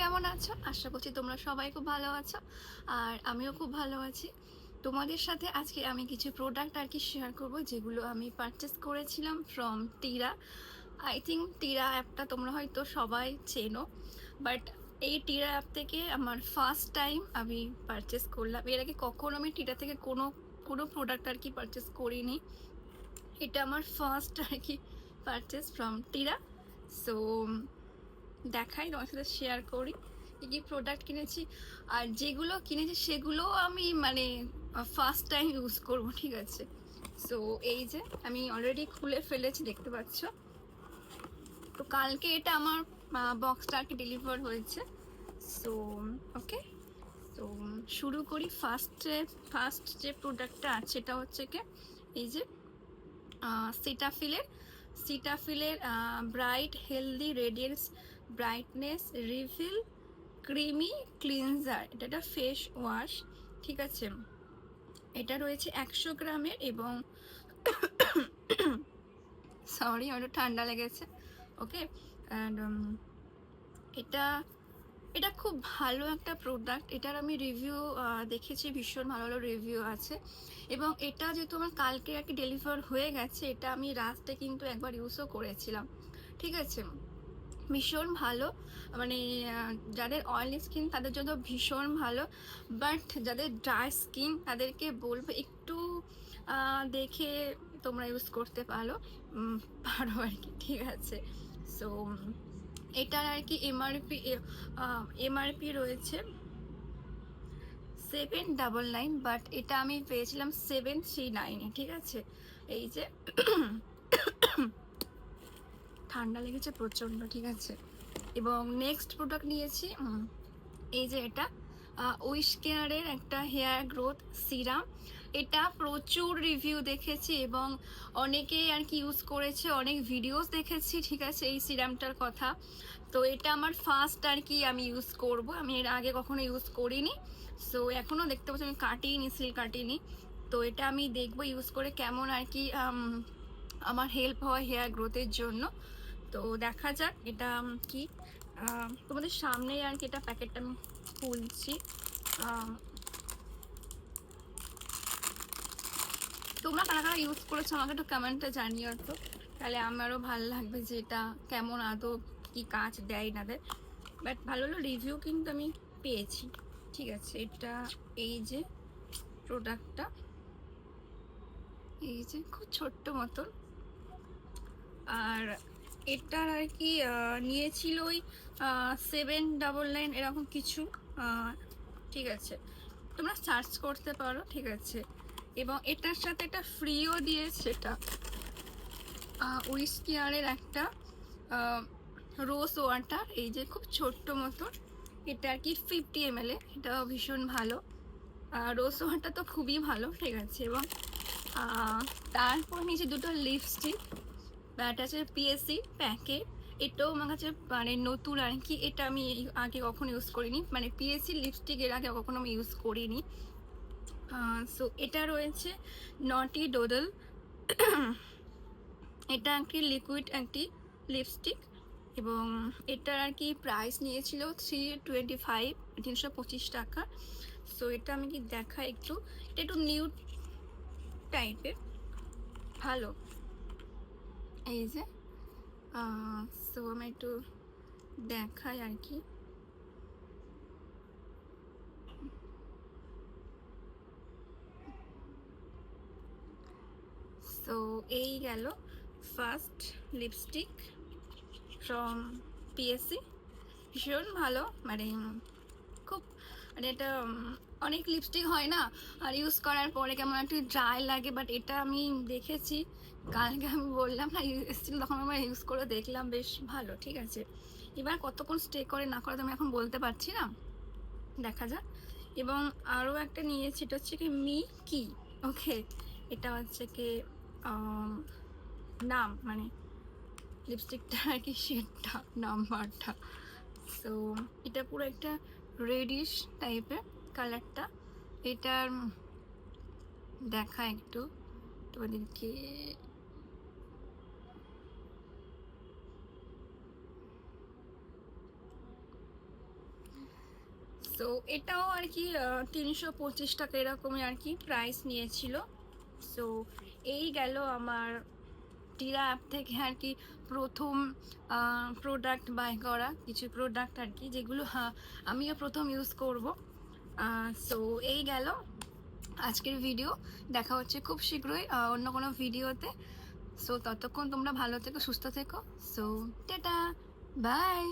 কেমন আছো? আশা করছি তোমরা সবাই খুব ভালো আছো, আর আমিও খুব ভালো আছি। তোমাদের সাথে আজকে আমি কিছু প্রোডাক্ট আর কি শেয়ার করবো, যেগুলো আমি পারচেস করেছিলাম ফ্রম টিরা। আই থিঙ্ক টিরা অ্যাপটা তোমরা হয়তো সবাই চেনো, বাট এই টিরা অ্যাপ থেকে আমার ফার্স্ট টাইম আমি পারচেস করলাম। এর আগে কখনো আমি টিরা থেকে কোনো কোনো প্রোডাক্ট আর কি পারচেস করিনি। এটা আমার ফার্স্ট আর কি পারচেস ফ্রম টিরা। সো দেখাই, তোমার সাথে শেয়ার করি কী কী প্রোডাক্ট কিনেছি, আর যেগুলো কিনেছি সেগুলো আমি মানে ফার্স্ট টাইম ইউজ করবো, ঠিক আছে? সো এই যে আমি অলরেডি খুলে ফেলেছি, দেখতে পাচ্ছ। তো কালকে এটা আমার বক্সটা আর কি ডেলিভার হয়েছে। সো ওকে, তো শুরু করি। ফার্স্ট যে প্রোডাক্টটা আছে সেটা হচ্ছে কি এই যে সিটাফিলের bright healthy radiance brightness refill creamy cleanser. এটা একটা ফেস ওয়াশ, ঠিক আছে? এটা রয়েছে 100 গ্রামের, এবং সরি আমার ঠান্ডা লেগেছে। ওকে, অ্যান্ড এটা এটা খুব ভালো একটা প্রোডাক্ট। এটার আমি রিভিউ দেখেছি, ভীষণ ভালো ভালো রিভিউ আছে। এবং এটা যেহেতু আমার কালকে আর কি ডেলিভার হয়ে গেছে, এটা আমি রাস্তে কিন্তু একবার ইউজও করেছিলাম, ঠিক আছে? ভীষণ ভালো, মানে যাদের অয়েলি স্কিন তাদের জন্য ভীষণ ভালো, বাট যাদের ড্রাই স্কিন তাদেরকে বলবো একটু দেখে তোমরা ইউজ করতে পারো আর কি, ঠিক আছে? সো এটার আর কি এমআরপি রয়েছে 799, বাট এটা আমি পেয়েছিলাম 739-এ, ঠিক আছে? এই যে ঠান্ডা লেগেছে প্রচণ্ড, ঠিক আছে? এবং নেক্সট প্রোডাক্ট নিয়েছি এই যে এটা উইশ কেয়ারের একটা হেয়ার গ্রোথ সিরাম। এটা প্রচুর রিভিউ দেখেছি এবং অনেকেই আর কি ইউজ করেছে, অনেক ভিডিওস দেখেছি, ঠিক আছে, এই সিরামটার কথা। তো এটা আমার ফার্স্ট আর কি আমি ইউজ করব, আমি এর আগে কখনো ইউজ করিনি। সো এখনও দেখতে পাচ্ছি আমি কাটিনি, সিল কাটিনি। তো এটা আমি দেখবো ইউজ করে কেমন আর কি আমার হেল্প হয় হেয়ার গ্রোথের জন্য। তো দেখা যাক এটা কি। তোমাদের সামনেই আর কি এটা প্যাকেটটা আমি খুলছি। তোমরা কারা কারা ইউজ করেছো আমাকে একটু কমেন্টে জানিও তো, তাহলে আমারও ভালো লাগবে যে এটা কেমন আদৌ কি কাজ দেয় না দেয়। বাট ভালো ভালো রিভিউ কিন্তু আমি পেয়েছি, ঠিক আছে? এটা এই যে প্রোডাক্টটা, এই যে খুব ছোট্ট মতন, আর এটার আর কি নিয়েছিল ওই 799 এরকম কিছু, ঠিক আছে? তোমরা সার্চ করতে পারো, ঠিক আছে? এবং এটার সাথে একটা ফ্রিও দিয়েছে, এটা উইশ কেয়ারের একটা রোজ ওয়াটার, এই যে খুব ছোট্ট মতো। এটা আর কি 50 ml, এটাও ভীষণ ভালো। রোজ ওয়াটার তো খুবই ভালো, ঠিক আছে? এবং তারপর নিচে দুটো লিপস্টিক, এটা আছে পিএসসি প্যাকেট। এটাও আমার কাছে মানে নতুন আর কি, এটা আমি আগে কখনো ইউজ করিনি, মানে পিএসসি লিপস্টিক এর আগে কখনো আমি ইউজ করিনি। সো এটা রয়েছে নটি ডোডল, এটা একটি লিকুইড একটি লিপস্টিক, এবং এটার আর কি প্রাইস নিয়েছিল 325, 325 টাকা। সো এটা আমি কি দেখাই একটু, এটা একটু নিউড টাইপের, ভালো। এই যে সো আমি একটু দেখাই আর কি। সো এই গেল ফার্স্ট লিপস্টিক ফ্রম পিএসসি, ভীষণ ভালো, মানে খুব, মানে এটা অনেক লিপস্টিক হয় না, আর ইউজ করার পরে কেমন একটু ড্রাই লাগে, বাট এটা আমি দেখেছি কালকে, আমি বললাম না এসেছিল তখন আমার ইউজ করে দেখলাম বেশ ভালো, ঠিক আছে? এবার কতক্ষণ স্টে করে না করে তো আমি এখন বলতে পারছি না, দেখা যাক। এবং আরও একটা নিয়েছি, এটা হচ্ছে কি কি, ওকে, এটা হচ্ছে কি নাম, মানে লিপস্টিকটা আর কি শেডটা নাম্বারটা। সো এটা পুরো একটা রেডিশ টাইপের কালারটা। এটার দেখা একটু তোমাদেরকে, সো এটাও আর কি 325 টাকা এরকমই আর কি প্রাইস নিয়েছিল। সো এই গেল আমার টিরা অ্যাপ থেকে আর কি প্রথম প্রোডাক্ট বাই করা কিছু প্রোডাক্ট আর কি, যেগুলো আমিও প্রথম ইউজ করব। সো এই গেল আজকের ভিডিও। দেখা হচ্ছে খুব শীঘ্রই অন্য কোনো ভিডিওতে। সো ততক্ষণ তোমরা ভালো থেকো, সুস্থ থেকো। So tata, by.